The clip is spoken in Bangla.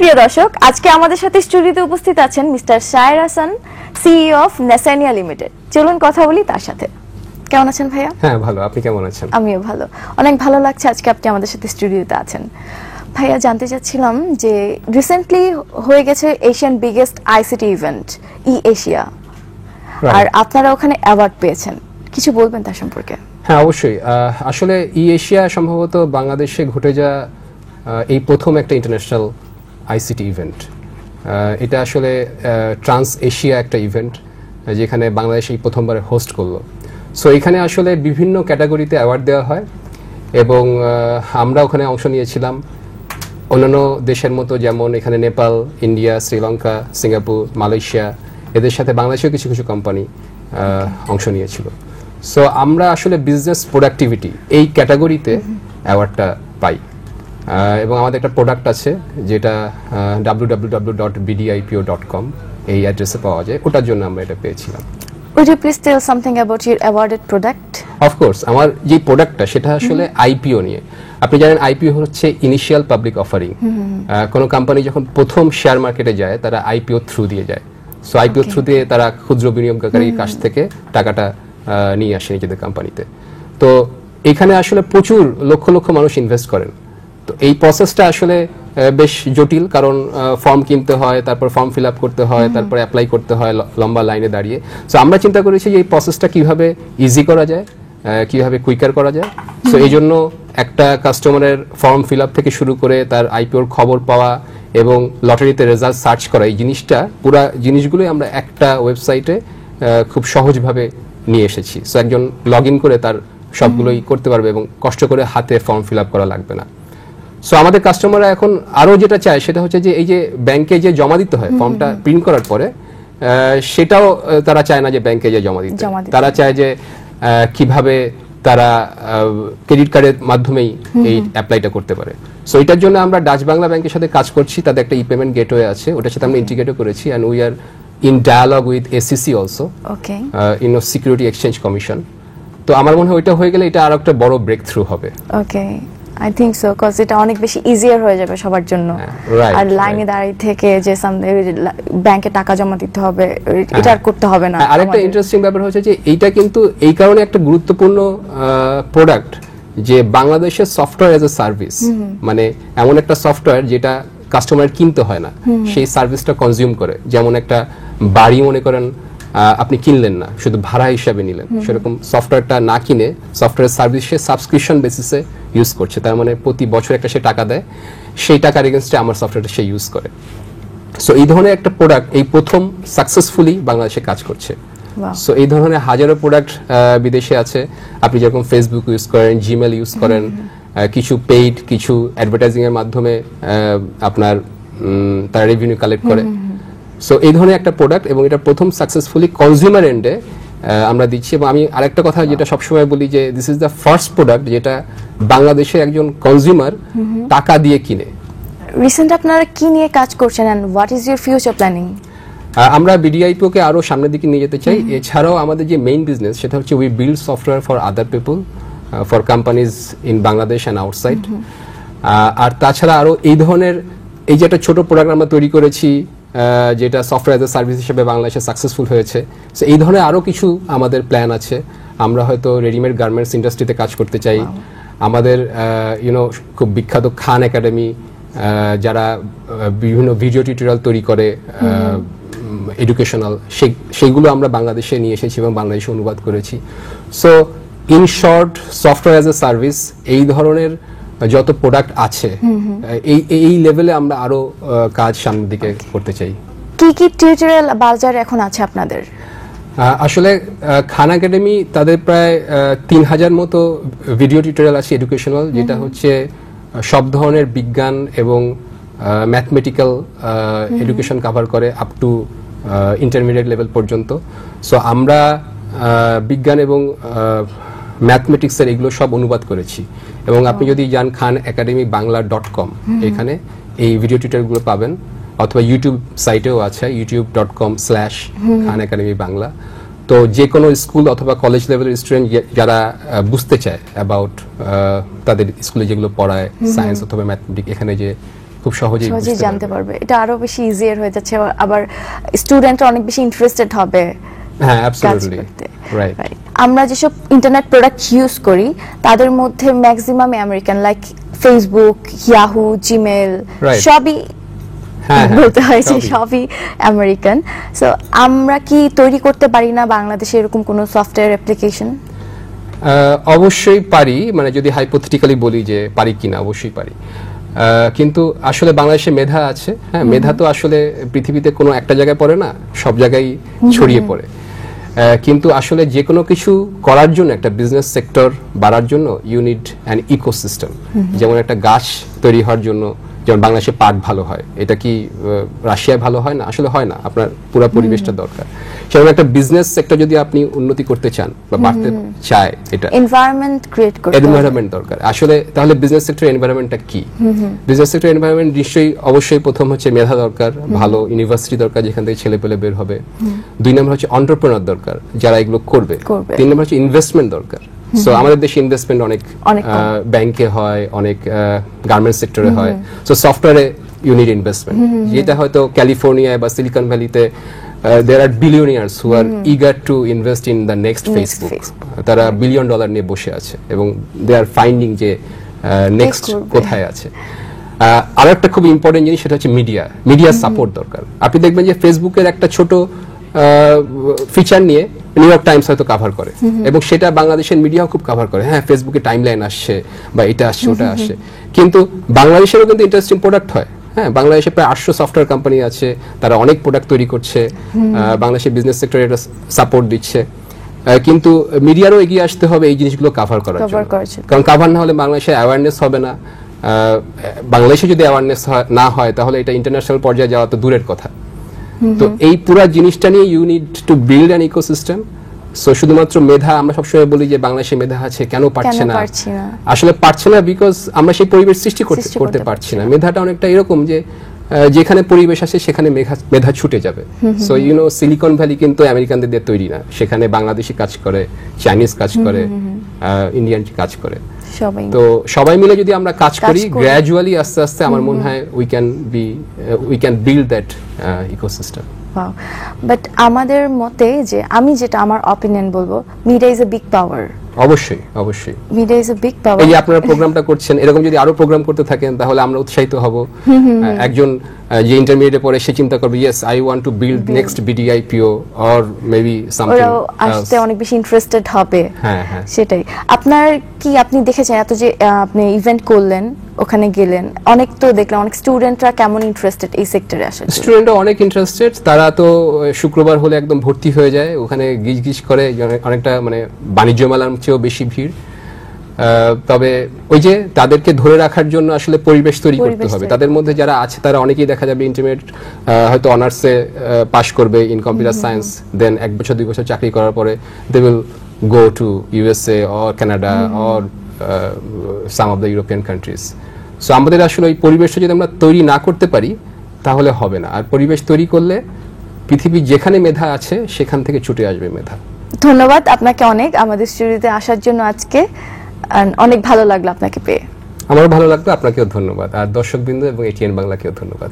প্রিয় দর্শক, আজকে আমাদের সাথে স্টুডিওতে উপস্থিত আছেন Mister Shayer Hasan, CEO of Nesania limited. চলুন কথা বলি তার সাথে। কেমন আছেন ভাইয়া? হ্যাঁ ভালো, আপনি কেমন আছেন? আমিও ভালো, অনেক ভালো লাগছে আজকে আপনি আমাদের সাথে স্টুডিওতে আছেন। ভাইয়া, জানতে চাচ্ছিলাম যে রিসেন্টলি হয়ে গেছে এশিয়ান বিগেস্ট আইসিটি ইভেন্ট ই এশিয়া, আর আপনারা ওখানে অ্যাওয়ার্ড পেয়েছেন, কিছু বলবেন তার সম্পর্কে? হ্যাঁ অবশ্যই। আসলে ই এশিয়া সম্ভবত বাংলাদেশে ঘটে যাওয়া এই প্রথম একটা ইন্টারন্যাশনাল আইসিটি ইভেন্ট। এটা আসলে ট্রান্স এশিয়া একটা ইভেন্ট যেখানে বাংলাদেশ এই প্রথমবার হোস্ট করলো। সো এখানে আসলে বিভিন্ন ক্যাটাগরিতে অ্যাওয়ার্ড দেওয়া হয় এবং আমরা ওখানে অংশ নিয়েছিলাম। অন্যান্য দেশের মতো যেমন এখানে Nepal, India, Sri Lanka, Singapore, Malaysia, এদের সাথে বাংলাদেশেও কিছু কিছু কোম্পানি অংশ নিয়েছিল। সো আমরা আসলে বিজনেস প্রোডাক্টিভিটি এই ক্যাটাগরিতে অ্যাওয়ার্ডটা পাই এবং আমাদের একটা প্রোডাক্ট আছে যেটা www.bdipo.com এই অ্যাড্রেসে পাওয়া যায়, ওটার জন্য আমরা এটা পেয়েছিলাম। Would you please tell something about your awarded product? Of course, আমার যে প্রোডাক্টটা সেটা আসলে আইপিও নিয়ে। আপনি জানেন আইপিও হচ্ছে ইনিশিয়াল পাবলিক অফারিং। কোনো কোম্পানি যখন প্রথম শেয়ার মার্কেটে যায় তারা আইপিও থ্রু দিয়ে যায়। সো আইপিও থ্রু দিয়ে তারা ক্ষুদ্র বিনিয়োগকারীর কাছ থেকে টাকাটা নিয়ে আসে নিজেদের কোম্পানিতে। তো এখানে আসলে প্রচুর লক্ষ লক্ষ মানুষ ইনভেস্ট করেন। তো এই প্রসেসটা আসলে বেশ জটিল, কারণ ফর্ম কিনতে হয়, তারপর ফর্ম ফিল আপ করতে হয়, তারপরে অ্যাপ্লাই করতে হয় লম্বা লাইনে দাঁড়িয়ে। সো আমরা চিন্তা করেছি যে এই প্রসেসটা কিভাবে ইজি করা যায়, কিভাবে কুইকার করা যায়। সো এই জন্য একটা কাস্টমারের ফর্ম ফিল আপ থেকে শুরু করে তার আইপিওর খবর পাওয়া এবং লটারিতে রেজাল্ট সার্চ করা, এই জিনিসটা পুরা জিনিসগুলোই আমরা একটা ওয়েবসাইটে খুব সহজভাবে নিয়ে এসেছি। সো একজন লগ ইন করে তার সবগুলোই করতে পারবে এবং কষ্ট করে হাতে ফর্ম ফিল আপ করা লাগবে না। সো আমাদের কাস্টমাররা এখন আরও যেটা চায় সেটা হচ্ছে যে এই যে ব্যাংকে যে জমা দিতে হয় ফর্মটা প্রিন্ট করার পরে, সেটাও তারা চায় না যে ব্যাংকে যে জমা দিতে, তারা চায় যে কিভাবে তারা ক্রেডিট কার্ডের মাধ্যমেই এই অ্যাপ্লাইটা করতে পারে। সো এটার জন্য আমরা ডাচ বাংলা ব্যাংকের সাথে কাজ করছি, তাদের একটা ই পেমেন্ট গেটওয়ে আছে, ওটার সাথে আমরা ইন্টিগ্রেটও করেছি, and we are in dialogue with ACC also, security exchange commission. তো আমার মনে হয় ওইটা হয়ে গেলে এটা আর একটা বড় ব্রেক থ্রু হবে। ওকে, আই থিংক সো, কজ এটা অনেক বেশি ইজিয়ার হয়ে যাবে সবার জন্য। আর লাইনে দাঁড়িয়ে থেকে যে ব্যাংকে টাকা জমা দিতে হবে, এটা আর করতে হবে না। আরেকটা ইন্টারেস্টিং ব্যাপার হচ্ছে যে এইটা কিন্তু এই কারণে একটা গুরুত্বপূর্ণ প্রোডাক্ট যে বাংলাদেশের সফটওয়্যার এজ এ সার্ভিস, মানে এমন একটা সফটওয়্যার যেটা কাস্টমার কিনতে হয় না, সেই সার্ভিসটা কনজিউম করে। যেমন একটা বাড়ি মনে করেন আপনি কিনলেন না, শুধু ভাড়া হিসাবে নিলেন, সেরকম সফটওয়্যারটা না কিনে সফটওয়্যার সার্ভিস সে সাবস্ক্রিপশন বেসিসে ইউজ করছে। তার মানে প্রতি বছর একটা সে টাকা দেয়, সেই টাকার এগেনস্টে আমার সফটওয়্যারটা সে ইউজ করে। সো এই ধরনের একটা প্রোডাক্ট এই প্রথম সাকসেসফুলি বাংলাদেশে কাজ করছে। সো এই ধরনের হাজারো প্রোডাক্ট বিদেশে আছে। আপনি যেরকম ফেসবুক ইউজ করেন, জিমেল ইউজ করেন, কিছু পেইড, কিছু অ্যাডভার্টাইজিং এর মাধ্যমে আপনার তারা রেভিনিউ কালেক্ট করে। সো এই ধরনের একটা প্রোডাক্ট এবং এটা প্রথম সাকসেসফুলি কনজিউমার এন্ডে আমরা দিচ্ছি। এবং আমি আরেকটা কথা যেটা সবসময় বলি যে this is the first product যেটা বাংলাদেশে একজন কনজিউমার টাকা দিয়ে কিনে। রিসেন্ট আপনারা কি নিয়ে কাজ করছেন and what is your future planning? আমরা বিডিআইপিও কে আরো সামনের দিকে নিয়ে যেতে চাই। এছাড়াও আমাদের যে মেইন বিজনেস সেটা হচ্ছে we build software for other people, for companies in Bangladesh and outside. আর তাছাড়া আরো এই ধরনের এই যে একটা ছোট প্রোডাক্ট আমরা তৈরি করেছি যেটা সফটওয়্যার এজ এ সার্ভিস হিসেবে বাংলাদেশে সাকসেসফুল হয়েছে। সো এই ধরনের আরও কিছু আমাদের প্ল্যান আছে। আমরা হয়তো রেডিমেড গার্মেন্টস ইন্ডাস্ট্রিতে কাজ করতে চাই। আমাদের খুব বিখ্যাত খান একাডেমি যারা বিভিন্ন ভিডিও টিউটোরিয়াল তৈরি করে এডুকেশনাল, সেইগুলো আমরা বাংলাদেশে নিয়ে এসেছি এবং বাংলাদেশে অনুবাদ করেছি। So in short, software as a service এই ধরনের যত প্রোডাক্ট আছে এই লেভেলে আমরা আরো কাজ সামনের দিকে করতে চাই। কি কি টিউটোরিয়াল বাজারে এখন আছে আপনাদের? আসলে খান একাডেমি তাদের প্রায় 3000 মতো ভিডিও টিউটোরিয়াল আছে এডুকেশনাল, যেটা হচ্ছে সব ধরনের বিজ্ঞান এবং ম্যাথমেটিক্যাল এডুকেশন কভার করে আপ টু ইন্টারমিডিয়েট লেভেল পর্যন্ত। সো আমরা বিজ্ঞান এবং ম্যাথমেটিক্সের এগুলো সব অনুবাদ করেছি এবং আপনি যদি যান khaneacademybangla.com এখানে এই ভিডিও টিউটোরিয়ালগুলো পাবেন, অথবা ইউটিউব সাইটেও আছে youtube.com/khaneacademybangla। তো যে কোনো স্কুল অথবা কলেজ লেভেলের স্টুডেন্ট যারা বুঝতে চায় অ্যাবাউট তাদের স্কুলে যেগুলো পড়ায় সায়েন্স অথবা ম্যাথমেটিক্স, এখানে যে খুব সহজেই জানতে পারবে। এটা আরো বেশি ইজিয়ার হয়ে যাচ্ছে, আবার স্টুডেন্টরা অনেক বেশি ইন্টারেস্টেড হবে। হ্যাঁ, অ্যাবসলিউটলি রাইট। আমরা যেসব ইন্টারনেট প্রোডাক্ট ইউজ করি তাদের মধ্যে maximum American, like Facebook, Yahoo, Gmail, সবই বলতে হয় যে সবই আমেরিকান। সো আমরা কি তৈরি করতে পারি না বাংলাদেশে এরকম কোনো সফটওয়্যার অ্যাপ্লিকেশন? অবশ্যই পারি, মানে যদি হাইপোথেটিক্যালি বলি যে পারি কিনা, অবশ্যই পারি। কিন্তু আসলে বাংলাদেশে মেধা আছে, হ্যাঁ, মেধা তো আসলে পৃথিবীতে কোনো একটা জায়গায় পড়ে না, সব জায়গায় ছড়িয়ে পড়ে। কিন্তু আসলে যে কোনো কিছু করার জন্য, একটা বিজনেস সেক্টর বাড়ার জন্য ইউ নিড অ্যান ইকোসিস্টেম। যেমন একটা গাছ তৈরি হওয়ার জন্য যেমন বাংলাদেশে পাট ভালো হয়, এটা কি রাশিয়ায় ভালো হয় না? আসলে হয় না, আপনার পুরো পরিবেশটা দরকার। সেরকম একটা বিজনেস সেক্টর যদি আপনি উন্নতি করতে চান বা বাড়তে চায়, এটা এনভায়রনমেন্ট ক্রিয়েট করতে হবে, এনভায়রনমেন্ট দরকার। আসলে তাহলে বিজনেস সেক্টর এনভায়রনমেন্টটা কি? বিজনেস সেক্টর এনভায়রনমেন্ট নিশ্চয়ই অবশ্যই প্রথম হচ্ছে মেধা দরকার, ভালো ইউনিভার্সিটি দরকার যেখান থেকে ছেলেপেলে বের হবে। 2 নম্বর হচ্ছে এন্টারপ্রেনার দরকার যারা এগুলো করবে। 3 নম্বর হচ্ছে ইনভেস্টমেন্ট দরকার। সো আমাদের দেশে ইনভেস্টমেন্ট অনেক ব্যাংকে হয়, অনেক গার্মেন্টস সেক্টরে হয়। সো সফটওয়্যারে ইউ নিড ইনভেস্টমেন্ট, যেটা হয়তো ক্যালিফোর্নিয়ায় বা silicon ভ্যালিতে there are billionaires who are eager to invest in the next Facebook. তারা $1 billion নিয়ে বসে আছে এবং they are finding যে নেক্সট কোথায় আছে। আর একটা খুব ইম্পর্টেন্ট জিনিস, সেটা হচ্ছে মিডিয়া সাপোর্ট দরকার। আপনি দেখবেন যে ফেসবুকের একটা ছোট ফিচার নিয়ে নিউ ইয়র্ক টাইমস হয়তো কভার করে এবং সেটা বাংলাদেশের মিডিয়াও খুব কভার করে। হ্যাঁ, ফেসবুকে টাইমলাইন আসছে বা এটা আসছে ওটা আসছে, কিন্তু বাংলাদেশেরও কিন্তু ইন্টারেস্টিং প্রোডাক্ট হয়। হ্যাঁ, বাংলাদেশে প্রায় 800 সফটওয়্যার কোম্পানি আছে, তারা অনেক প্রোডাক্ট তৈরি করছে, বাংলাদেশের বিজনেস সেক্টরে এটা সাপোর্ট দিচ্ছে। কিন্তু মিডিয়ারও এগিয়ে আসতে হবে এই জিনিসগুলো কভার করার জন্য, কারণ কভার না হলে বাংলাদেশে অ্যাওয়ারনেস হবে না। বাংলাদেশে যদি অ্যাওয়ারনেস না হয় তাহলে এটা ইন্টারন্যাশনাল পর্যায়ে যাওয়া তো দূরের কথা। তো এই পুরো জিনিসটা নিয়ে you need to build an ecosystem. So শুধুমাত্র মেধা, আমরা সবসময় বলি যে বাংলাদেশে মেধা আছে, কেন পারছে না? আসলে পারছে না বিকজ আমরা সেই পরিবেশ সৃষ্টি করতে পারছি না। মেধাটা অনেকটা এরকম যে যেখানে পরিবেশ আসে সেখানে মেধা ছুটে যাবে। So you know, Silicon Valley কিন্তু আমেরিকানদের দিয়ে তৈরি না, সেখানে বাংলাদেশি কাজ করে, চাইনিজ কাজ করে, ইন্ডিয়ান কাজ করে। তো সবাই মিলে যদি আমরা কাজ করি গ্র্যাজুয়ালি, আস্তে আস্তে, আমার মনে হয় we can build that ecosystem. But আমাদের মতে, যে আমি যেটা আমার অপিনিয়ন বলবো, media is a big power. অবশ্যই media is a big power. এই যে আপনারা প্রোগ্রামটা করছেন, এরকম যদি আরো প্রোগ্রাম করতে থাকেন তাহলে আমরা উৎসাহিত হব। একজন যে ইন্টারমিডিয়েটে পড়ে সে চিন্তা করবে, yes I want to build next BDIPO or maybe something, আসতে অনেক বেশি ইন্টারেস্টেড হবে। হ্যাঁ, সেটাই। আপনি দেখেছেন এত যে আপনি ইভেন্ট করলেন, ওখানে গেলেন, অনেক তো দেখলাম অনেক স্টুডেন্টরা কেমন ইন্টারেস্টেড এই সেক্টরে আসলে। স্টুডেন্টরা অনেক ইন্টারেস্টেড, তারা তো শুক্রবার হলে একদম ভর্তি হয়ে যায়, ওখানে গিজ করে, অনেকটা মানে বাণিজ্য মেলার চেয়েও বেশি ভিড়। তবে ওই যে তাদেরকে ধরে রাখার জন্য আসলে পরিবেশ তৈরি করতে হবে। তাদের মধ্যে যারা আছে তারা অনেকেই দেখা যাবে ইন্টারমিডিয়েট হয়তো অনার্সে পাশ করবে ইন কম্পিউটার সায়েন্স, দেন 1 বছর 2 বছর চাকরি করার পরে they will go to USA or Canada or some of the European countries. So আমাদের আসলে ওই পরিবেশটা যদি আমরা তৈরি না করতে পারি তাহলে হবে না। আর পরিবেশ তৈরি করলে পৃথিবীর যেখানে মেধা আছে সেখান থেকে ছুটে আসবে মেধা। ধন্যবাদ আপনাকে অনেক আমাদের স্টুডিওতে আসার জন্য আজকে, অনেক ভালো লাগলো আপনাকে পেয়ে। আমারও ভালো লাগলো, আপনাকেও ধন্যবাদ। আর দর্শকবৃন্দ এবং এটিএন বাংলাকেও ধন্যবাদ।